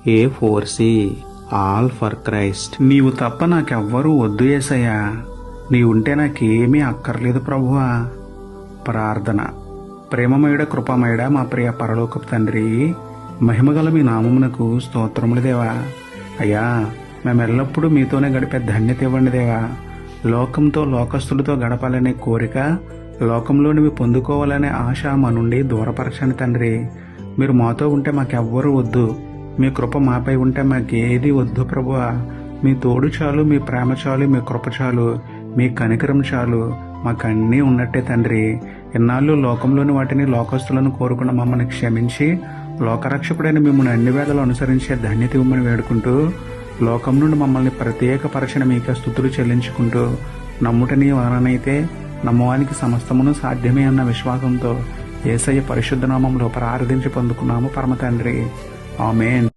A4C all for Christ. నీవు తప్ప నాకెవ్వరూ వద్దు యేసయ్యా, నీవుంటే నాకేమీ అక్కర్లేదు ప్రభువా. ప్రార్థన. ప్రేమమయుడ కృపమయుడ మా ప్రియ పరలోకపు తండ్రి, మహిమగల మీ నామమునకు స్తోత్రములు దేవా. అయ్యా, మేమెల్లప్పుడూ మీతోనే గడిపే ధన్యత ఇవ్వండి దేవా. లోకంతో లోకస్తులతో గడపాలనే కోరిక, లోకంలోనివి పొందుకోవాలనే ఆశ మా నుండి దూరపరచండి తండ్రి. మీరు మాతో ఉంటే మాకెవ్వరూ వద్దు, మీ కృప మాపై ఉంటే మాకేది వద్దు ప్రభువా. మీ తోడు చాలు, మీ ప్రేమ చాలు, మీ కృప చాలు, మీ కనికరం చాలు, మాకన్నీ ఉన్నట్టే తండ్రి. ఇన్నాళ్ళు లోకంలోని వాటిని లోకస్తులను కోరుకున్న మమ్మల్ని క్షమించి, లోకరక్షకుడైన మిమ్మల్ని అన్ని వేళలు అనుసరించే ధన్యత ఇవ్వమని వేడుకుంటూ, లోకం నుండి మమ్మల్ని ప్రత్యేకపరచిన మీకే స్తుతులు చెల్లించుకుంటూ, నమ్ముట నీ వలనైతే నమ్మవానికి సమస్తమును సాధ్యమే అన్న విశ్వాసంతో యేసయ్య పరిశుద్ధ నామంలో ప్రార్థించి పొందుకున్నాము పరమ తండ్రి. ఆమేన్.